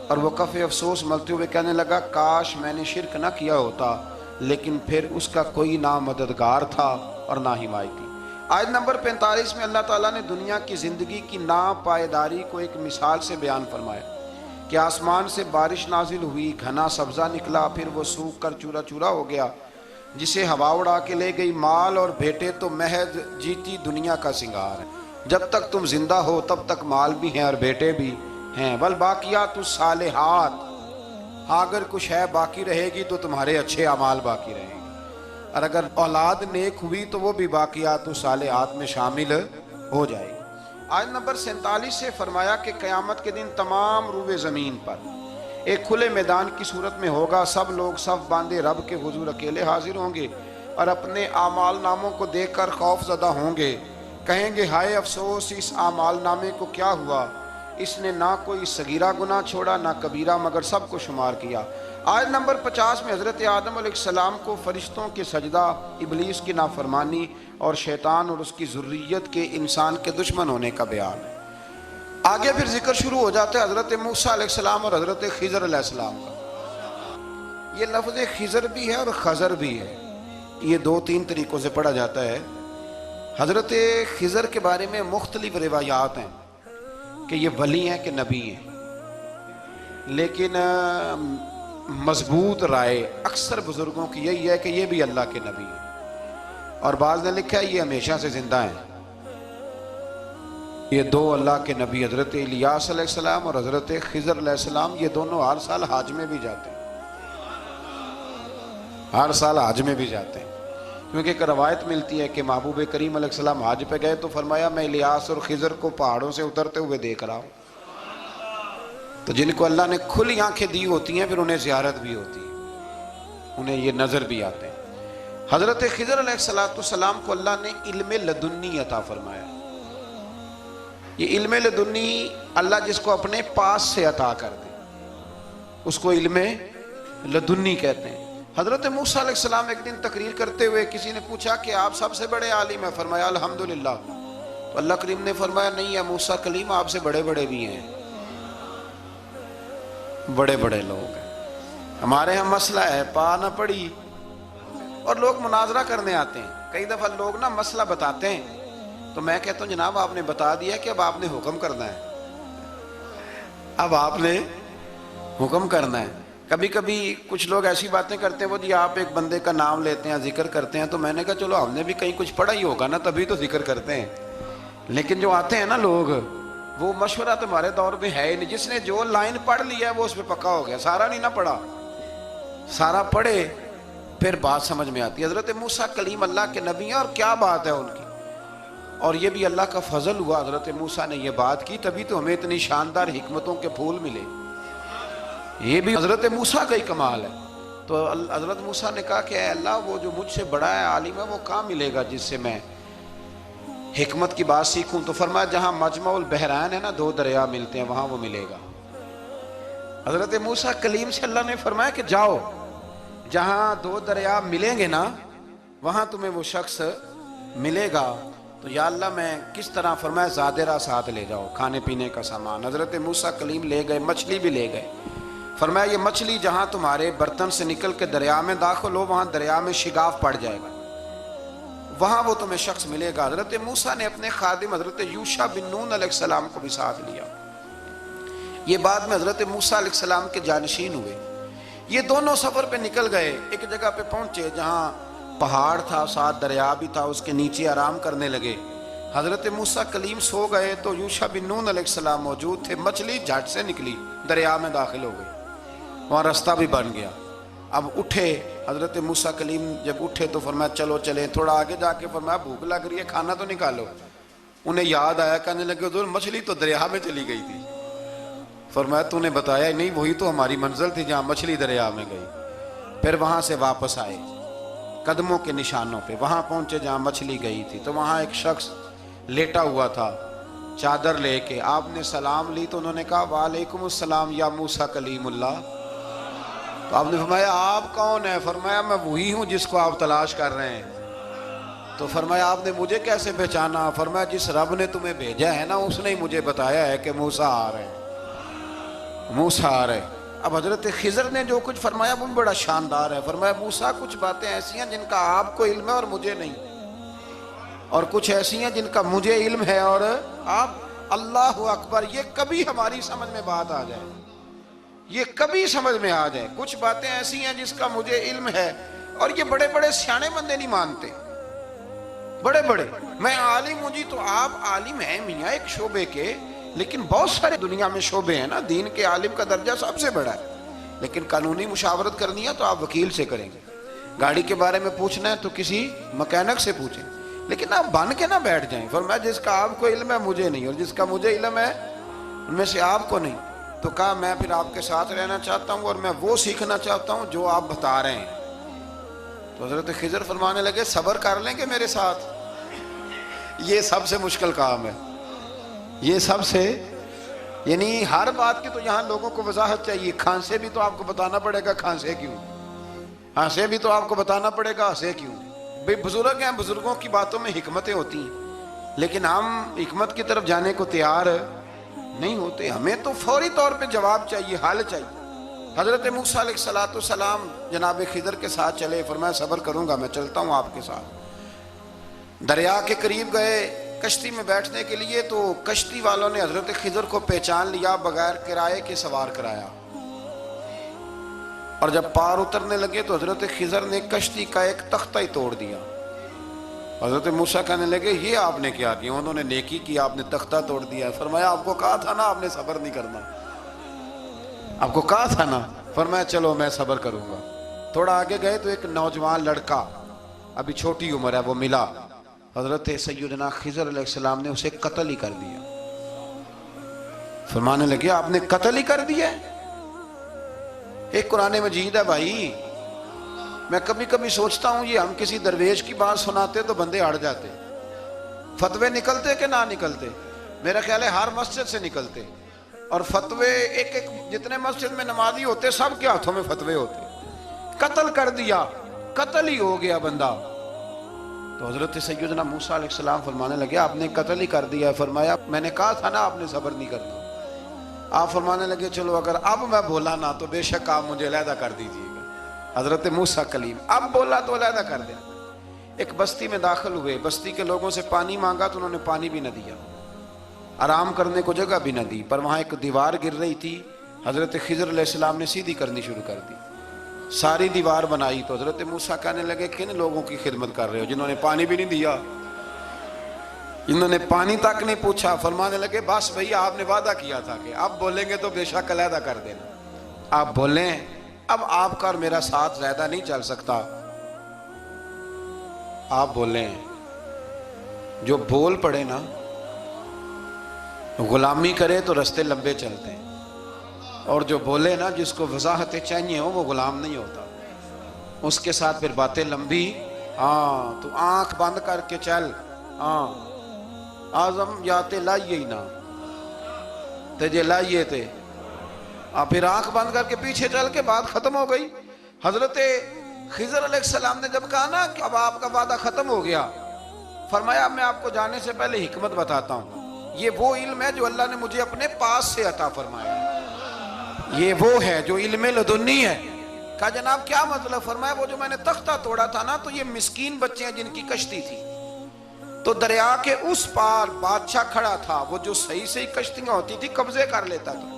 اور وہ کف افسوس ملتے ہوئے کہنے لگا کاش میں نے شرک نہ کیا ہوتا، لیکن پھر اس کا کوئی نہ مددگار تھا اور نہ حمایتی۔ آیت نمبر 45 میں اللہ تعالیٰ نے دنیا کی زندگی کی ناپائیداری کو ایک مثال سے بیان فرمایا کہ آسمان سے بارش نازل ہوئی، گھنا سبزہ نکلا، پھر وہ سوکھ کر چورا چورا ہو گیا، جسے ہوا اڑا کے لے گئی، مال اور بیٹے تو محض جیتی دنیا کا سنگار ہے۔ جب تک تم زندہ ہو تب تک مال بھی ہیں اور بیٹے بھی ہیں، والباقیات الصالحات، اگر کچھ ہے باقی رہے گی تو تمہارے اچھے اعمال باقی رہیں گے، اور اگر اولاد نیک ہوئی تو وہ بھی باقیات الصالحات میں شامل ہو جائے گی۔ آیت نمبر 47 سے فرمایا کہ قیامت کے دن تمام روئے زمین پر ایک کھلے میدان کی صورت میں ہوگا، سب لوگ صف باندھے رب کے حضور اکیلے حاضر ہوں گے اور اپنے اعمال ناموں کو دیکھ کر خوف زدہ ہوں گے، کہیں گے ہائے افسوس اس اعمال نامے کو کیا ہوا، اس نے نہ کوئی صغیرہ گناہ چھوڑا نہ کبیرہ، مگر سب کو شمار کیا۔ آیت نمبر 50 میں حضرت آدم علیہ السلام کو فرشتوں کے سجدہ، ابلیس کی نافرمانی اور شیطان اور اس کی ذریت کے انسان کے دشمن ہونے کا بیان ہے۔ آگے پھر ذکر شروع ہو جاتا ہے حضرت موسیٰ علیہ السلام اور حضرت خضر علیہ السلام کا۔ یہ لفظ خضر بھی ہے اور خضر بھی ہے، یہ دو تین طریقوں سے پڑھا جاتا ہے۔ حضرت خضر کے بارے میں مختلف روایات ہیں کہ یہ ولی ہیں کہ نبی ہیں، لیکن مضبوط رائے اکثر بزرگوں کی یہی ہے کہ یہ بھی اللہ کے نبی ہیں، اور بعض نے لکھا ہے یہ ہمیشہ سے زندہ ہیں۔ یہ دو اللہ کے نبی حضرت الیاس علیہ السلام اور حضرت خضر علیہ السلام، یہ دونوں ہر سال حج میں بھی جاتے ہیں، ہر سال حج میں بھی جاتے ہیں، کیونکہ ایک روایت ملتی ہے کہ محبوب کریم علیہ السلام حج پہ گئے تو فرمایا میں الیاس اور خضر کو پہاڑوں سے اترتے ہوئے دیکھ رہا ہوں۔ تو جن کو اللہ نے کھلی آنکھیں دی ہوتی ہیں پھر انہیں زیارت بھی ہوتی ہے، انہیں یہ نظر بھی آتے ہیں۔ حضرت خضر علیہ السلام کو اللہ نے علم لدنی عطا فرمایا۔ یہ علم لدنی اللہ جس کو اپنے پاس سے عطا کر دے اس کو علم لدنی کہتے ہیں۔ حضرت موسیٰ علیہ السلام ایک دن تقریر کرتے ہوئے کسی نے پوچھا کہ آپ سب سے بڑے عالم ہیں، فرمایا الحمدللہ۔ تو اللہ کریم نے فرمایا نہیں ہے موسیٰ کلیم آپ سے بڑے بڑے بھی ہیں، بڑے بڑے لوگ ہیں، ہمارے ہاں مسئلہ ہے پا نہ پڑی، اور لوگ مناظرہ کرنے آتے ہیں، کئی دفعہ لوگ نا مسئلہ بتاتے ہیں تو میں کہتا ہوں جناب آپ نے بتا دیا کہ اب آپ نے حکم کرنا ہے، اب آپ نے حکم کرنا ہے۔ کبھی کبھی کچھ لوگ ایسی باتیں کرتے ہیں وہ جی آپ ایک بندے کا نام لیتے ہیں ذکر کرتے ہیں، تو میں نے کہا چلو ہم نے بھی کہیں کچھ پڑھا ہی ہوگا نا تبھی تو ذکر کرتے ہیں، لیکن جو آتے ہیں نا لوگ وہ مشورہ تمہارے دور میں ہے ہی نہیں، جس نے جو لائن پڑھ لیا ہے وہ اس پہ پکا ہو گیا، سارا نہیں نہ پڑھا، سارا پڑھے پھر بات سمجھ میں آتی ہے۔ حضرت موسیٰ کلیم اللہ کے نبی ہیں اور کیا بات ہے ان کی، اور یہ بھی اللہ کا فضل ہوا حضرت موسیٰ نے یہ بات کی تبھی تو ہمیں اتنی شاندار حکمتوں کے پھول ملے، یہ بھی حضرت موسیٰ کا ہی کمال ہے۔ تو حضرت موسیٰ نے کہا کہ اے اللہ وہ جو مجھ سے بڑا ہے عالم ہے وہ کہاں ملے گا جس سے میں حکمت کی بات سیکھوں، تو فرمایا جہاں مجمع البحرین ہے نا دو دریا ملتے ہیں وہاں وہ ملے گا۔ حضرت موسیٰ کلیم سے اللہ نے فرمایا کہ جاؤ جہاں دو دریا ملیں گے نا وہاں تمہیں وہ شخص ملے گا۔ تو یا اللہ میں کس طرح، فرمایا زادرہ ساتھ لے جاؤ کھانے پینے کا سامان۔ حضرت موسیٰ کلیم لے گئے، مچھلی بھی لے گئے، فرمایا یہ مچھلی جہاں تمہارے برتن سے نکل کے دریا میں داخل ہو وہاں دریا میں شگاف پڑ جائے گا، وہاں وہ تمہیں شخص ملے گا۔ حضرت موسیٰ نے اپنے خادم حضرت یوشع بن نون علیہ السلام کو بھی ساتھ لیا، یہ بعد میں حضرت موسیٰ علیہ السلام کے جانشین ہوئے۔ یہ دونوں سفر پہ نکل گئے، ایک جگہ پہ پہنچے جہاں پہاڑ تھا ساتھ دریا بھی تھا، اس کے نیچے آرام کرنے لگے۔ حضرت موسیٰ کلیم سو گئے تو یوشع بن نون علیہ السلام موجود تھے، مچھلی جھٹ سے نکلی دریا میں داخل ہو گئی، وہاں راستہ بھی بن گیا۔ اب اٹھے حضرت موسیٰ کلیم جب اٹھے تو فرمایا چلو چلیں، تھوڑا آگے جا کے فرمایا بھوک لگ رہی ہے کھانا تو نکالو۔ انہیں یاد آیا، کہنے لگے حضور مچھلی تو دریا میں چلی گئی تھی۔ فرمایا تو نے بتایا نہیں، وہی تو ہماری منزل تھی جہاں مچھلی دریا میں گئی۔ پھر وہاں سے واپس آئے قدموں کے نشانوں پہ، وہاں پہنچے جہاں مچھلی گئی تھی تو وہاں ایک شخص لیٹا ہوا تھا، چادر لے کے آپ نے سلام لی تو انہوں نے کہا وعلیکم السلام یا موسیٰ کلیم اللہ. تو آپ نے فرمایا آپ کون ہیں؟ فرمایا میں وہی ہوں جس کو آپ تلاش کر رہے ہیں. تو فرمایا آپ نے مجھے کیسے پہچانا؟ فرمایا جس رب نے تمہیں بھیجا ہے نا اس نے ہی مجھے بتایا ہے کہ موسیٰ آ رہے ہیں، موسیٰ آ رہے ہیں. اب حضرت خضر نے جو کچھ فرمایا وہ بڑا شاندار ہے. فرمایا موسیٰ کچھ باتیں ایسی ہیں جن کا آپ کو علم ہے اور مجھے نہیں، اور کچھ ایسی ہیں جن کا مجھے علم ہے اور آپ. اللہ اکبر. یہ کبھی ہماری سمجھ میں بات آ جائے، یہ کبھی سمجھ میں آ جائے. کچھ باتیں ایسی ہیں جس کا مجھے علم ہے، اور یہ بڑے بڑے سیانے بندے نہیں مانتے. بڑے بڑے میں عالم ہوں جی، تو آپ عالم ہیں میاں ایک شعبے کے، لیکن بہت سارے دنیا میں شعبے ہیں نا. دین کے عالم کا درجہ سب سے بڑا ہے، لیکن قانونی مشاورت کرنی ہے تو آپ وکیل سے کریں گے. گاڑی کے بارے میں پوچھنا ہے تو کسی مکینک سے پوچھیں، لیکن آپ بن کے نہ بیٹھ جائیں. فرمایا جس کا آپ کو علم ہے مجھے نہیں، اور جس کا مجھے علم ہے ان میں سے آپ کو نہیں. تو کہا میں پھر آپ کے ساتھ رہنا چاہتا ہوں اور میں وہ سیکھنا چاہتا ہوں جو آپ بتا رہے ہیں. تو حضرت خضر فرمانے لگے صبر کر لیں گے میرے ساتھ؟ یہ سب سے مشکل کام ہے. یہ سب سے، یعنی ہر بات کی تو یہاں لوگوں کو وضاحت چاہیے. کھانسے بھی تو آپ کو بتانا پڑے گا کھانسے کیوں، ہنسے بھی تو آپ کو بتانا پڑے گا ہنسے کیوں. بھئی بزرگ ہیں، بزرگوں کی باتوں میں حکمتیں ہوتی ہیں، لیکن ہم حکمت کی طرف جانے کو تیار نہیں ہوتے. ہمیں تو فوری طور پہ جواب چاہیے، حل چاہیے. حضرت موسیٰ علیہ السلام جناب خضر کے ساتھ چلے. فرمایا صبر کروں گا، میں چلتا ہوں آپ کے ساتھ. دریا کے قریب گئے کشتی میں بیٹھنے کے لیے، تو کشتی والوں نے حضرت خضر کو پہچان لیا، بغیر کرائے کے سوار کرایا. اور جب پار اترنے لگے تو حضرت خضر نے کشتی کا ایک تختہ ہی توڑ دیا. حضرت موسیٰ کہنے لگے یہ آپ نے کیا کیا؟ انہوں نے نیکی کی، آپ نے تختہ توڑ دیا. فرمایا آپ کو کہا تھا نا آپ نے صبر نہیں کرنا، آپ کو کہا تھا نا. فرمایا چلو میں صبر کروں گا. تھوڑا آگے گئے تو ایک نوجوان لڑکا، ابھی چھوٹی عمر ہے، وہ ملا. حضرت سیدنا خضر علیہ السلام نے اسے قتل ہی کر دیا. فرمانے لگے آپ نے قتل ہی کر دیا؟ ایک قرآن مجید ہے بھائی. میں کبھی کبھی سوچتا ہوں یہ ہم کسی درویش کی بات سناتے تو بندے اڑ جاتے. فتوے نکلتے کہ نہ نکلتے؟ میرا خیال ہے ہر مسجد سے نکلتے. اور فتوے ایک ایک جتنے مسجد میں نمازی ہوتے سب کے ہاتھوں میں فتوے ہوتے. قتل کر دیا، قتل ہی ہو گیا بندہ. تو حضرت سیدنا موسیٰ علیہ السلام فرمانے لگے آپ نے قتل ہی کر دیا. فرمایا میں نے کہا تھا نا آپ نے صبر نہیں کرنا. آپ فرمانے لگے چلو اگر اب میں بولا نا تو بے شک آپ مجھے علیحدہ کر دیجیے گا. حضرت موسیٰ کلیم اب بولا تو علیحدہ کر دیا. ایک بستی میں داخل ہوئے، بستی کے لوگوں سے پانی مانگا تو انہوں نے پانی بھی نہ دیا، آرام کرنے کو جگہ بھی نہ دی. پر وہاں ایک دیوار گر رہی تھی، حضرت خضر علیہ السلام نے سیدھی کرنی شروع کر دی. ساری دیوار بنائی. تو حضرت موسیٰ کہنے لگے کن لوگوں کی خدمت کر رہے ہو جنہوں نے پانی بھی نہیں دیا، انہوں نے پانی تک نہیں پوچھا. فرمانے لگے بس بھئی آپ نے وعدہ کیا تھا کہ اب بولیں گے تو بے شک علیحدہ کر دینا. آپ بولیں، اب آپ کا اور میرا ساتھ زیادہ نہیں چل سکتا. آپ بولیں. جو بول پڑے نا، غلامی کرے تو رستے لمبے چلتے ہیں، اور جو بولے نا جس کو وضاحتیں چاہیے ہو وہ غلام نہیں ہوتا، اس کے ساتھ پھر باتیں لمبی. ہاں تو آنکھ بند کر کے چل. ہاں آزم یا تے لائیے ہی نہ تجھے لائیے تھے، پھر آنکھ بند کر کے پیچھے چل کے بات ختم ہو گئی. حضرت خضر علیہ السلام نے جب کہا نا کہ اب آپ کا وعدہ ختم ہو گیا، فرمایا میں آپ کو جانے سے پہلے حکمت بتاتا ہوں. یہ وہ علم ہے جو اللہ نے مجھے اپنے پاس سے عطا فرمایا. یہ وہ ہے جو علم لدنی ہے. کہا جناب کیا مطلب؟ فرمایا وہ جو میں نے تختہ توڑا تھا نا، تو یہ مسکین بچے ہیں جن کی کشتی تھی، تو دریا کے اس پار بادشاہ کھڑا تھا. وہ جو صحیح صحیح کشتیاں ہوتی تھی قبضے کر لیتا تھا،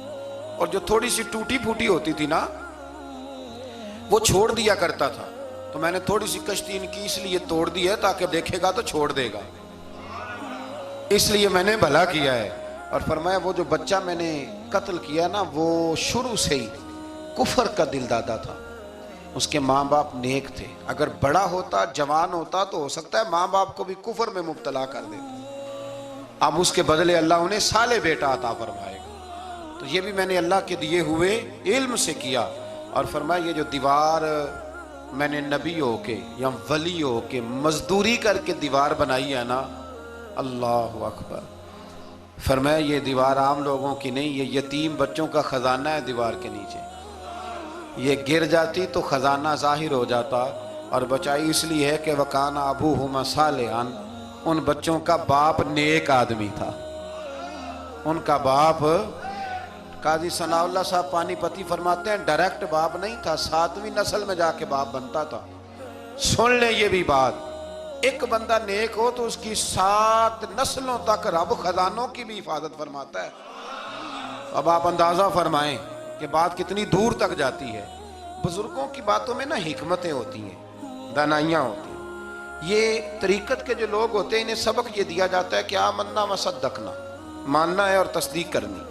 اور جو تھوڑی سی ٹوٹی پھوٹی ہوتی تھی نا وہ چھوڑ دیا کرتا تھا. تو میں نے تھوڑی سی کشتی ان کی اس لیے توڑ دی ہے تاکہ دیکھے گا تو چھوڑ دے گا، اس لیے میں نے بھلا کیا ہے. اور فرمایا وہ جو بچہ میں نے قتل کیا نا وہ شروع سے ہی کفر کا دل دادا تھا. اس کے ماں باپ نیک تھے. اگر بڑا ہوتا جوان ہوتا تو ہو سکتا ہے ماں باپ کو بھی کفر میں مبتلا کر دیتا. اب اس کے بدلے اللہ انہیں صالح بیٹا عطا فرمائے گا. تو یہ بھی میں نے اللہ کے دیے ہوئے علم سے کیا. اور فرمایا یہ جو دیوار میں نے نبی ہو کے یا ولی ہو کے مزدوری کر کے دیوار بنائی ہے نا، اللہ اکبر، فرمایا یہ دیوار عام لوگوں کی نہیں، یہ یتیم بچوں کا خزانہ ہے دیوار کے نیچے، یہ گر جاتی تو خزانہ ظاہر ہو جاتا، اور بچائی اس لیے ہے کہ وَكَانَ أَبُوهُمَا صَالِحًا، ان بچوں کا باپ نیک آدمی تھا، ان کا باپ قاضی ثناء اللہ صاحب پانی پتی فرماتے ہیں ڈائریکٹ باپ نہیں تھا، 7ویں نسل میں جا کے باپ بنتا تھا۔ سن لیں یہ بھی بات، ایک بندہ نیک ہو تو اس کی 7 نسلوں تک رب خزانوں کی بھی حفاظت فرماتا ہے۔ اب آپ اندازہ فرمائیں کہ بات کتنی دور تک جاتی ہے۔ بزرگوں کی باتوں میں نا حکمتیں ہوتی ہیں، دانائیاں ہوتی ہیں۔ یہ طریقت کے جو لوگ ہوتے ہیں انہیں سبق یہ دیا جاتا ہے کہ آمنا وصدقنا، ماننا ہے اور تصدیق کرنی۔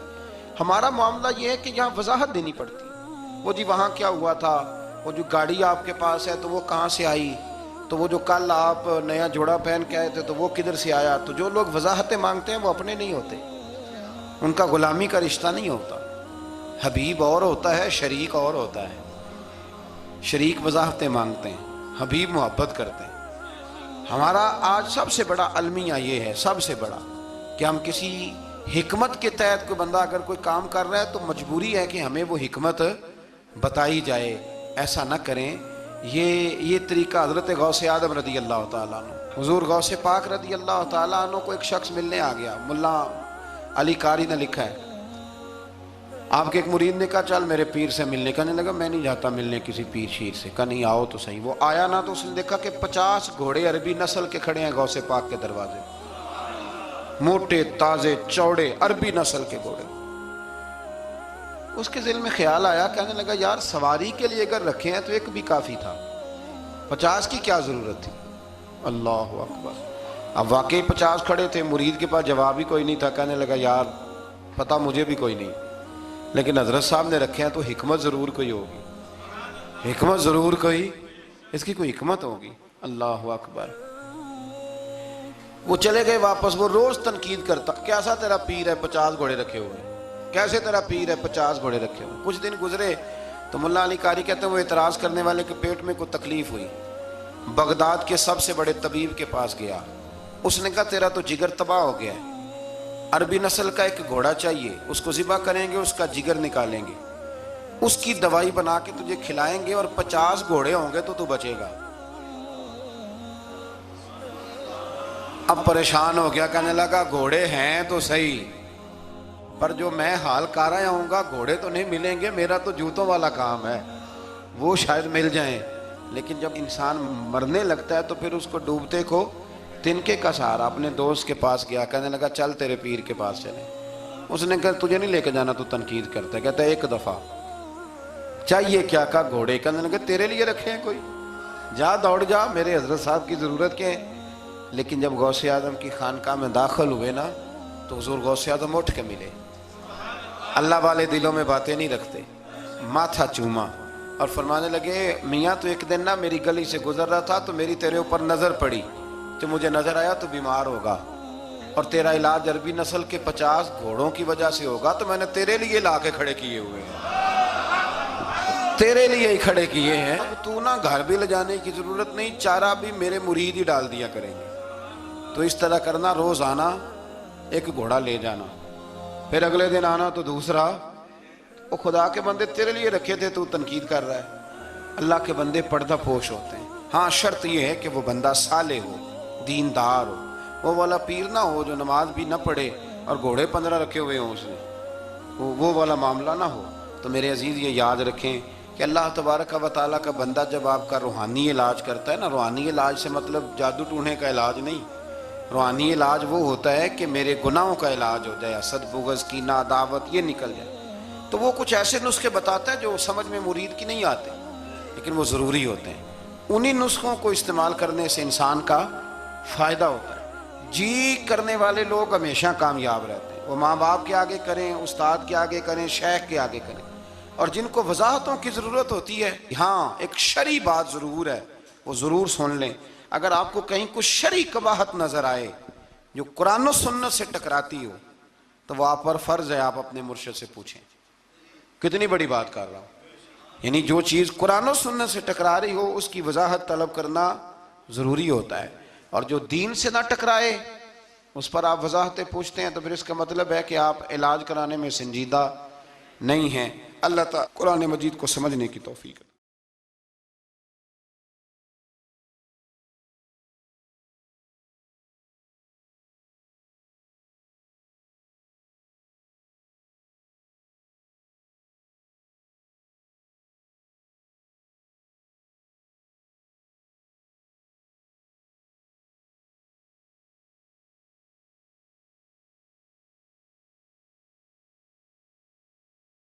ہمارا معاملہ یہ ہے کہ یہاں وضاحت دینی پڑتی ہے، وہ جی وہاں کیا ہوا تھا، وہ جو گاڑی آپ کے پاس ہے تو وہ کہاں سے آئی، تو وہ جو کل آپ نیا جوڑا پہن کے آئے تھے تو وہ کدھر سے آیا۔ تو جو لوگ وضاحتیں مانگتے ہیں وہ اپنے نہیں ہوتے، ان کا غلامی کا رشتہ نہیں ہوتا۔ حبیب اور ہوتا ہے، شریک اور ہوتا ہے۔ شریک وضاحتیں مانگتے ہیں، حبیب محبت کرتے ہیں۔ ہمارا آج سب سے بڑا المیہ یہ ہے، سب سے بڑا، کہ ہم کسی حکمت کے تحت کوئی بندہ اگر کوئی کام کر رہا ہے تو مجبوری ہے کہ ہمیں وہ حکمت بتائی جائے، ایسا نہ کریں۔ یہ طریقہ حضرت غوث اعظم رضی اللہ تعالیٰ عنہ، حضور غوث پاک رضی اللہ تعالیٰ عنہ کو ایک شخص ملنے آ گیا، ملا علی قاری نے لکھا ہے، آپ کے ایک مرید نے کہا چل میرے پیر سے ملنے، کہنے لگا میں نہیں جاتا ملنے کسی پیر شیر سے، کہا نہیں آؤ تو صحیح۔ وہ آیا نہ تو اس نے دیکھا کہ 50 گھوڑے عربی نسل کے کھڑے ہیں غوث پاک کے دروازے، موٹے تازے چوڑے عربی نسل کے گھوڑے۔ اس کے ذہن میں خیال آیا، کہنے لگا یار سواری کے لیے اگر رکھے ہیں تو ایک بھی کافی تھا، 50 کی کیا ضرورت تھی۔ اللہ اکبر۔ اب واقعی 50 کھڑے تھے، مرید کے پاس جواب ہی کوئی نہیں تھا، کہنے لگا یار پتہ مجھے بھی کوئی نہیں، لیکن حضرت صاحب نے رکھے ہیں تو حکمت ضرور کوئی ہوگی، حکمت ضرور کوئی، اس کی کوئی حکمت ہوگی۔ اللہ اکبر۔ وہ چلے گئے واپس، وہ روز تنقید کرتا، کیسا تیرا پیر ہے 50 گھوڑے رکھے ہوئے، کیسے تیرا پیر ہے 50 گھوڑے رکھے ہوئے۔ کچھ دن گزرے تو ملا علی قاری کہتے ہیں وہ اعتراض کرنے والے کے پیٹ میں کوئی تکلیف ہوئی، بغداد کے سب سے بڑے طبیب کے پاس گیا، اس نے کہا تیرا تو جگر تباہ ہو گیا ہے، عربی نسل کا ایک گھوڑا چاہیے، اس کو ذبح کریں گے، اس کا جگر نکالیں گے، اس کی دوائی بنا کے تجھے کھلائیں گے، اور 50 گھوڑے ہوں گے تو تو بچے گا۔ اب پریشان ہو گیا، کہنے لگا گھوڑے ہیں تو صحیح، پر جو میں حال کر رہا ہوں گا گھوڑے تو نہیں ملیں گے، میرا تو جوتوں والا کام ہے، وہ شاید مل جائیں۔ لیکن جب انسان مرنے لگتا ہے تو پھر اس کو ڈوبتے کو تنکے کا سہارا۔ اپنے دوست کے پاس گیا، کہنے لگا چل تیرے پیر کے پاس چلے۔ اس نے کہا تجھے نہیں لے کے جانا، تو تنقید کرتا ہے، کہتا ہے ایک دفعہ چاہیے کیا، کا گھوڑے، کہنے لگا تیرے لیے رکھے ہیں کوئی، جا دوڑ جا، میرے حضرت صاحب کی ضرورت کیا ہے۔ لیکن جب غوث اعظم کی خانقاہ میں داخل ہوئے نا تو حضور غوث اعظم اٹھ کے ملے، اللہ والے دلوں میں باتیں نہیں رکھتے، ماتھا چوما اور فرمانے لگے میاں تو ایک دن نا میری گلی سے گزر رہا تھا تو میری تیرے اوپر نظر پڑی، تو مجھے نظر آیا تو بیمار ہوگا اور تیرا علاج عربی نسل کے 50 گھوڑوں کی وجہ سے ہوگا، تو میں نے تیرے لیے لا کے کھڑے کیے ہوئے ہیں، تیرے لیے ہی کھڑے کیے ہیں۔ اب تو نا گھر بھی لے جانے کی ضرورت نہیں، چارہ بھی میرے مرید ہی ڈال دیا کریں گے۔ تو اس طرح کرنا، روز آنا ایک گھوڑا لے جانا، پھر اگلے دن آنا تو دوسرا۔ وہ خدا کے بندے تیرے لیے رکھے تھے، تو تنقید کر رہا ہے۔ اللہ کے بندے پردہ پوش ہوتے ہیں، ہاں شرط یہ ہے کہ وہ بندہ صالح ہو، دیندار ہو، وہ والا پیر نہ ہو جو نماز بھی نہ پڑھے اور گھوڑے 15 رکھے ہوئے ہوں اس نے، وہ والا معاملہ نہ ہو۔ تو میرے عزیز یہ یاد رکھیں کہ اللہ تبارک و تعالیٰ کا بندہ جب آپ کا روحانی علاج کرتا ہے نا، روحانی علاج سے مطلب جادو ٹونے کا علاج نہیں، روحانی علاج وہ ہوتا ہے کہ میرے گناہوں کا علاج ہو جائے، حسد بغض کینہ عداوت یہ نکل جائے، تو وہ کچھ ایسے نسخے بتاتا ہے جو سمجھ میں مرید کی نہیں آتے لیکن وہ ضروری ہوتے ہیں۔ انہی نسخوں کو استعمال کرنے سے انسان کا فائدہ ہوتا ہے۔ جی کرنے والے لوگ ہمیشہ کامیاب رہتے ہیں، وہ ماں باپ کے آگے کریں، استاد کے آگے کریں، شیخ کے آگے کریں، اور جن کو وضاحتوں کی ضرورت ہوتی ہے، ہاں ایک شرعی بات ضرور ہے، وہ ضرور سن لیں۔ اگر آپ کو کہیں کچھ شرعی قباحت نظر آئے جو قرآن و سنت سے ٹکراتی ہو تو وہ آپ پر فرض ہے آپ اپنے مرشد سے پوچھیں۔ کتنی بڑی بات کر رہا ہوں، یعنی جو چیز قرآن و سنت سے ٹکرا رہی ہو اس کی وضاحت طلب کرنا ضروری ہوتا ہے، اور جو دین سے نہ ٹکرائے اس پر آپ وضاحتیں پوچھتے ہیں تو پھر اس کا مطلب ہے کہ آپ علاج کرانے میں سنجیدہ نہیں ہیں۔ اللہ تعالیٰ قرآن مجید کو سمجھنے کی توفیق